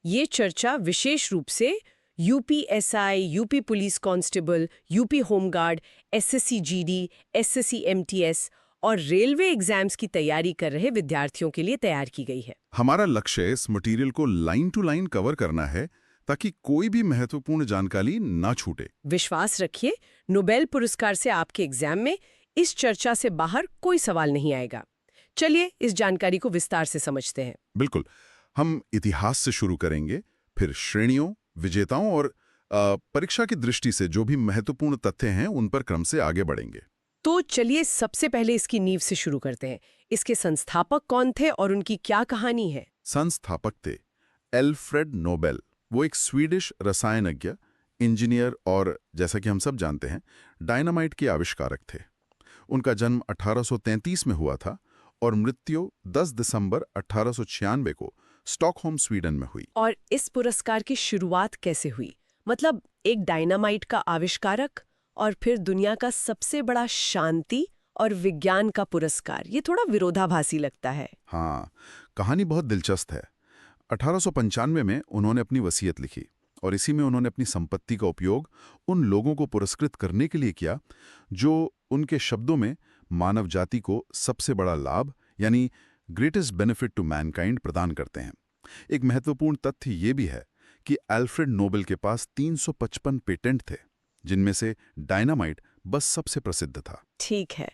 ये चर्चा विशेष रूप से UPSI, UP police constable, UP home guard, SSC GD, SSC MTS और रेलवे एग्जाम्स की तैयारी कर रहे विद्यार्थियों के लिए तैयार की गई है। हमारा लक्ष्य इस मटेरियल को लाइन टू लाइन कवर करना है ताकि कोई भी महत्वपूर्ण जानकारी ना छूटे। विश्वास रखिए, नोबेल पुरस्कार से आपके एग्जाम में इस चर्चा से बाहर कोई सवाल नहीं आएगा। चलिए इस जानकारी को विस्तार से समझते हैं। बिल्कुल, हम इतिहास से शुरू करेंगे, फिर श्रेणियों, विजेताओं और परीक्षा की दृष्टि से जो भी महत्वपूर्ण तथ्य हैं उन पर क्रम से आगे बढ़ेंगे। तो चलिए सबसे पहले इसकी नींव से शुरू करते हैं। इसके संस्थापक कौन थे और उनकी क्या कहानी है? संस्थापक थे एल्फ्रेड नोबेल। वो एक स्वीडिश रसायनज्ञ, इंजीनियर और जैसा कि हम सब जानते हैं डायनामाइट के आविष्कारक थे। उनका जन्म 1833 में हुआ था और मृत्यु 10 दिसंबर 1896 को स्टॉकहोम, स्वीडन में हुई। और इस पुरस्कार की शुरुआत कैसे हुई? मतलब एक डायनामाइट का आविष्कारक और फिर दुनिया का सबसे बड़ा शांति और विज्ञान का पुरस्कार, ये थोड़ा विरोधाभासी लगता है। हाँ, कहानी बहुत दिलचस्प है। 1895 में उन्होंने अपनी वसीयत लिखी और इसी में उन्होंने अपनी संपत्ति का उपयोग उन लोगों को पुरस्कृत करने के लिए किया जो उनके शब्दों में मानव जाति को सबसे बड़ा लाभ यानी ग्रेटेस्ट बेनिफिट टू मैनकाइंड प्रदान करते हैं। एक महत्वपूर्ण तथ्य ये भी है कि एल्फ्रेड नोबेल के पास 355 पेटेंट थे, जिनमें से डायनामाइट बस सबसे प्रसिद्ध था। ठीक है,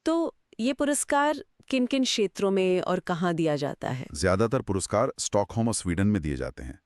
तो ये पुरस्कार किन किन क्षेत्रों में और कहाँ दिया जाता है? ज्यादातर पुरस्कार स्टॉकहोम और स्वीडन में दिए जाते हैं।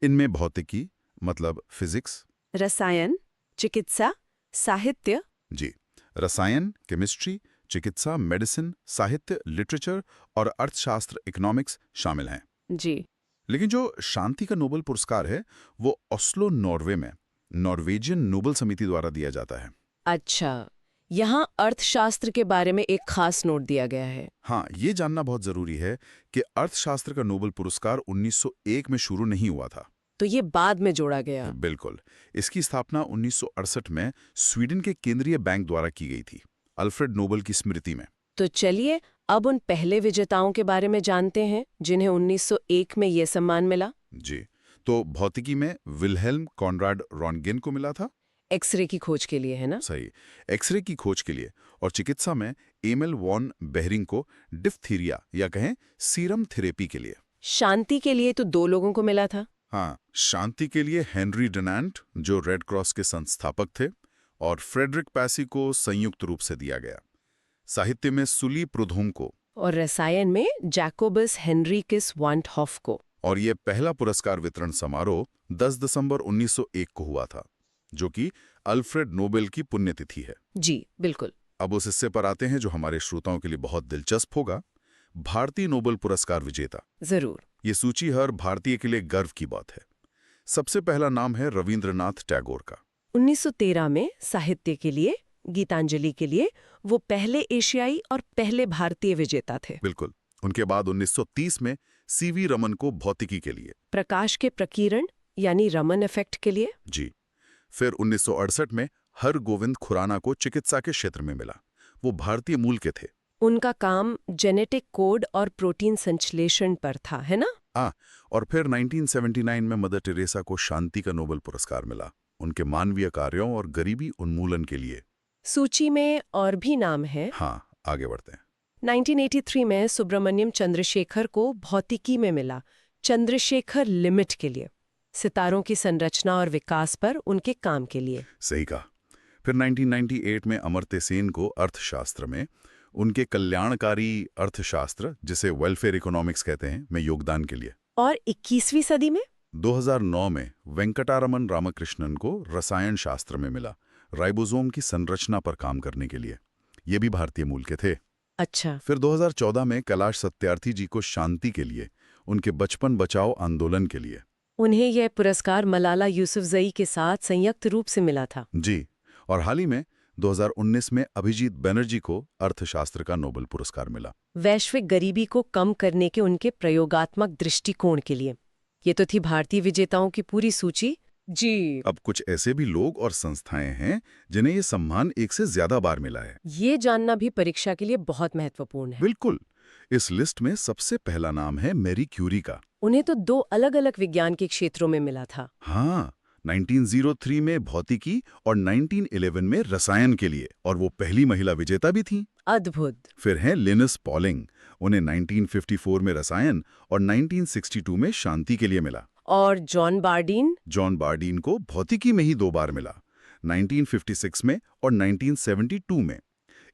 इनमें भौतिकी मतलब फिजिक्स, रसायन, चिकित्सा, साहित्य। जी, रसायन, केमिस्ट्री, चिकित्सा, मेडिसिन, साहित्य, लिटरेचर और अर्थशास्त्र, इकोनॉमिक्स शामिल हैं। जी। लेकिन जो शांति का नोबेल पुरस्कार है वो ओस्लो, नॉर्वे में नॉर्वेजियन नोबेल समिति द्वारा दिया जाता है। अच्छा, यहाँ अर्थशास्त्र के बारे में एक खास नोट दिया गया है। हाँ, ये जानना बहुत जरूरी है कि अर्थशास्त्र का नोबेल पुरस्कार 1901 में शुरू नहीं हुआ था। तो ये बाद में जोड़ा गया। बिल्कुल, इसकी स्थापना 1968 में स्वीडन के केंद्रीय बैंक द्वारा की गई थी, अल्फ्रेड नोबेल की स्मृति में। तो चलिए अब उन पहले विजेताओं के बारे में जानते हैं जिन्हें 1901 में ये सम्मान मिला। जी, तो भौतिकी में विल्हेल्म कॉनराड रॉन्गेन को मिला था, एक्सरे की खोज के लिए, है ना? सही, एक्सरे की खोज के लिए। और चिकित्सा में एमिल वॉन बेहरिंग को डिफ्थीरिया या कहें सीरम थेरेपी के लिए। शांति के लिए तो 2 लोगों को मिला था। हाँ, शांति के लिए हेनरी डुनांट जो रेड क्रॉस के संस्थापक थे और फ्रेडरिक पैसी को संयुक्त रूप से दिया गया। साहित्य में सुली प्रुधोम को और रसायन में जैकोबस हेनरिकस वांटहॉफ को। और ये पहला पुरस्कार वितरण समारोह 10 दिसंबर 1901 को हुआ था, जो कि अल्फ्रेड नोबेल की पुण्यतिथि है। जी बिल्कुल। अब उस हिस्से पर आते हैं जो हमारे श्रोताओं के लिए बहुत दिलचस्प होगा, भारतीय नोबेल पुरस्कार विजेता। जरूर। ये सूची हर भारतीय के लिए गर्व की बात है। सबसे पहला नाम है रविंद्रनाथ टैगोर का। 1913 में साहित्य के लिए गीतांजलि के लिए वो पहले एशियाई और पहले भारतीय विजेता थे। बिल्कुल। उनके बाद 1930 में सीवी रमन को भौतिकी के लिए, प्रकाश के प्रकीर्ण यानी रमन इफेक्ट के लिए। जी। फिर 1968 में हर गोविंद खुराना को चिकित्सा के क्षेत्र में मिला। वो भारतीय मूल के थे। उनका काम जेनेटिक कोड और प्रोटीन संश्लेषण पर था, है ना? और फिर 1979 में मदर टेरेसा को शांति का नोबेल पुरस्कार मिला, उनके मानवीय कार्यों और गरीबी उन्मूलन के लिए। सूची में और भी नाम है। हाँ, आगे बढ़ते हैं। 1983 में सुब्रमण्यम चंद्रशेखर को भौतिकी में मिला, चंद्रशेखर लिमिट के लिए, सितारों की संरचना और विकास पर उनके काम के लिए। सही कहा। फिर 1998 में अमर्त्य सेन को अर्थशास्त्र में उनके कल्याणकारी अर्थशास्त्र, जिसे वेलफेयर इकोनॉमिक्स कहते हैं, में योगदान के लिए। और 21वीं सदी में 2009 में वेंकटारमन रामकृष्णन को रसायन शास्त्र में मिला, राइबोसोम की संरचना पर काम करने के लिए। ये भी भारतीय मूल के थे। अच्छा। फिर 2014 में कैलाश सत्यार्थी जी को शांति के लिए, उनके बचपन बचाओ आंदोलन के लिए। उन्हें यह पुरस्कार मलाला यूसुफजई के साथ संयुक्त रूप से मिला था। जी। और हाल ही में 2019 में अभिजीत बनर्जी को अर्थशास्त्र का नोबेल पुरस्कार मिला, वैश्विक गरीबी को कम करने के उनके प्रयोगात्मक दृष्टिकोण के लिए। ये तो थी भारतीय विजेताओं की पूरी सूची। जी। अब कुछ ऐसे भी लोग और संस्थाएं हैं जिन्हें ये सम्मान एक से ज्यादा बार मिला है। ये जानना भी परीक्षा के लिए बहुत महत्वपूर्ण है। बिल्कुल। इस लिस्ट में सबसे पहला नाम है मैरी क्यूरी का। उन्हें तो 2 अलग-अलग विज्ञान के क्षेत्रों में मिला था। हाँ, 1903 में भौतिकी और 1911 में रसायन के लिए, और वो पहली महिला विजेता भी थी। अद्भुत। फिर हैं लिनस पॉलिंग, उन्हें 1954 में रसायन और 1962 में शांति के लिए मिला। और जॉन बार्डीन? जॉन बार्डीन को भौतिकी में ही 2 बार मिला, 1956 में और 1972 में।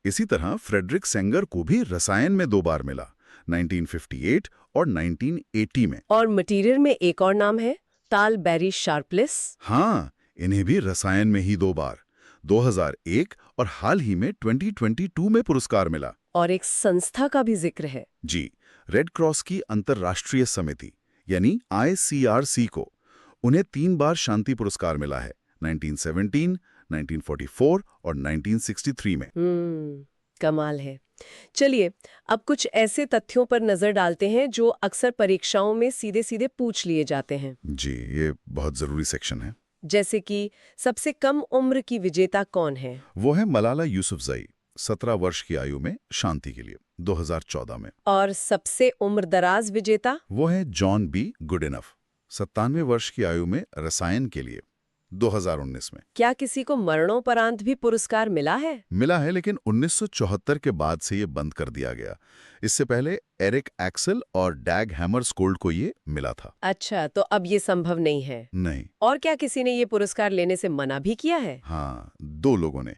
इसी तरह फ्रेडरिक सेंगर को भी रसायन में 2 बार मिला, 1958 और 1980 में। और मटेरियल में एक और नाम है, ताल बैरी शार्पलेस। हाँ, इन्हें भी रसायन में ही 2 बार, 2001 और हाल ही में 2022 में पुरस्कार मिला। और एक संस्था का भी जिक्र है। जी, रेड क्रॉस की अंतर्राष्ट्रीय समिति यानी ICRC को उन्हें 3 बार शांति पुरस्कार मिला है, 1917, 1944 और 1963 में। कमाल है। चलिए, अब कुछ ऐसे तथ्यों पर नजर डालते हैं जो अक्सर परीक्षाओं में सीधे-सीधे पूछ लिए जाते हैं। जी, ये बहुत जरूरी सेक्शन है। जैसे कि सबसे कम उम्र की विजेता कौन है? वो है मलाला यूसुफजई, 17 वर्ष की आयु में शांति के लिए, 2014 में। और सबसे उम्रदराज विजेता? वो है जॉन बी गुडइनफ, 97 वर्ष की आयु में रसायन के लिए, 2019 में। क्या किसी को मरणोपरांत भी पुरस्कार मिला है? मिला है, लेकिन 1974 के बाद से ये बंद कर दिया गया। इससे पहले एरिक एक्सेल और डैग हैमरस्कोल्ड को ये मिला था। अच्छा, तो अब ये संभव नहीं है। नहीं। और क्या किसी ने ये पुरस्कार लेने से मना भी किया है? हाँ, 2 लोगों ने।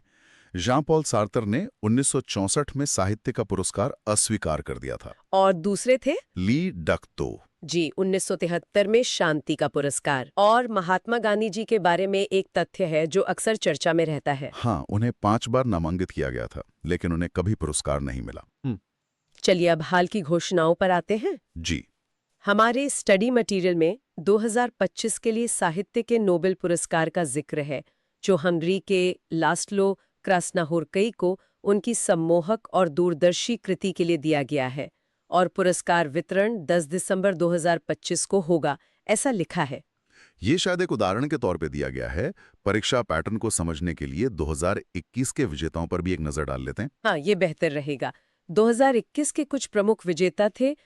जान पॉल सार्तर ने 1964 में साहित्य का पुरस्कार अस्वीकार कर दिया था। और दूसरे थे? ली डक्तो जी, 1973 में शांति का पुरस्कार। और महात्मा गांधी जी के बारे में एक तथ्य है जो अक्सर चर्चा में रहता है। हाँ, उन्हें 5 बार नामांकित किया गया था, लेकिन उन्हें कभी पुरस्कार नहीं मिला। चलिए, अब हाल की घोषणाओं पर आते हैं। जी, हमारे स्टडी मटेरियल में 2025 के लिए साहित्य के नोबेल पुरस्कार का जिक्र है, जो हंगरी के लास्लो क्रास्नाहोर्कई को उनकी सम्मोहक और दूरदर्शी कृति के लिए दिया गया है। और पुरस्कार वितरण 10 दिसंबर 2025 को होगा, ऐसा लिखा है। ये शायद एक उदाहरण के तौर पे दिया गया है। परीक्षा पैटर्न को समझने के लिए 2021 के विजेताओं पर भी एक नजर डाल लेते हैं। हाँ, ये बेहतर रहेगा। 2021 के कुछ प्रमुख विजेता थे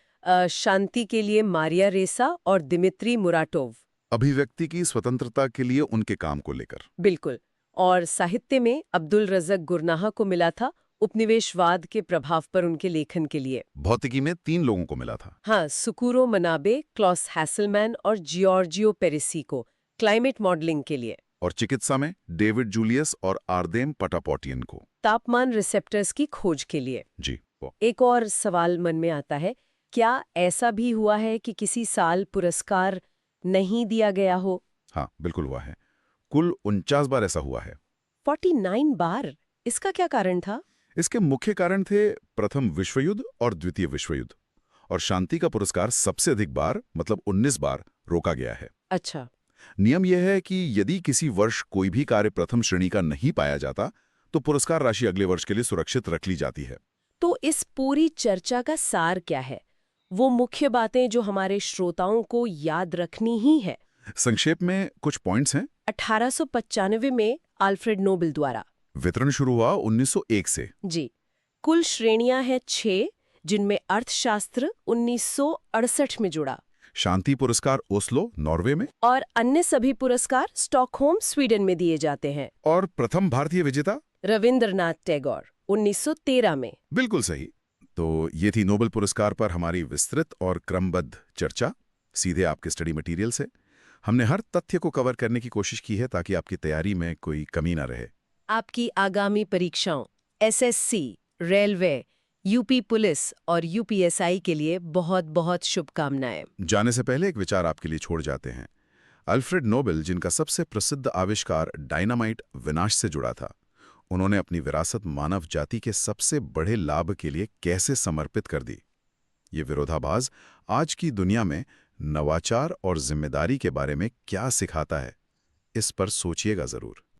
शांति के लिए मारिया रेसा और दिमित्री मुराटोव। अभिव्यक्ति की स्वतंत्रता के लिए उनके काम को लेकर। बिल्कुल। और साहित्य में अब्दुल रज़क गुरनाह को मिला था उपनिवेशवाद के प्रभाव पर उनके लेखन के लिए। भौतिकी में 3 लोगों को मिला था। हाँ, सुकुरो मनाबे, क्लॉस हैसलमैन और जियोर्जियो पेरिसी को क्लाइमेट मॉडलिंग के लिए। और चिकित्सा में डेविड जूलियस और आर्देम पटापोटियन को तापमान रिसेप्टर्स की खोज के लिए। जी। एक और सवाल मन में आता है, क्या ऐसा भी हुआ है कि किसी साल पुरस्कार नहीं दिया गया हो? हाँ, बिल्कुल हुआ है। कुल 49 बार ऐसा हुआ है। 49 बार? इसका क्या कारण था? इसके मुख्य कारण थे प्रथम विश्व युद्ध और द्वितीय विश्व युद्ध। और शांति का पुरस्कार सबसे अधिक बार, मतलब 19 बार रोका गया है। अच्छा। नियम यह है कि यदि किसी वर्ष कोई भी कार्य प्रथम श्रेणी का नहीं पाया जाता, तो पुरस्कार राशि अगले वर्ष के लिए सुरक्षित रख ली जाती है। तो इस पूरी चर्चा का सार क्या है? वो मुख्य बातें जो हमारे श्रोताओं को याद रखनी ही है। संक्षेप में कुछ पॉइंट्स हैं। 1895 में अल्फ्रेड नोबेल द्वारा वितरण शुरू हुआ 1901 से। जी। कुल श्रेणियां हैं 6, जिनमें अर्थशास्त्र 1968 में जुड़ा। शांति पुरस्कार ओस्लो, नॉर्वे में। और अन्य सभी पुरस्कार स्टॉकहोम, स्वीडन में दिए जाते हैं। और प्रथम भारतीय विजेता रविंद्रनाथ टैगोर, 1913 में। बिल्कुल सही। तो ये थी नोबेल पुरस्कार पर हमारी विस्तृत और क्रमबद्ध चर्चा, सीधे आपके स्टडी मटेरियल से। हमने हर तथ्य को कवर करने की कोशिश की है ताकि आपकी तैयारी में कोई कमी ना रहे। आपकी आगामी परीक्षाओं SSC, रेलवे, यूपी पुलिस और UPSI के लिए बहुत बहुत शुभकामनाएं। जाने से पहले एक विचार आपके लिए छोड़ जाते हैं। अल्फ्रेड नोबेल, जिनका सबसे प्रसिद्ध आविष्कार डायनामाइट विनाश से जुड़ा था, उन्होंने अपनी विरासत मानव जाति के सबसे बड़े लाभ के लिए कैसे समर्पित कर दी? ये विरोधाभास आज की दुनिया में नवाचार और जिम्मेदारी के बारे में क्या सिखाता है? इस पर सोचिएगा जरूर।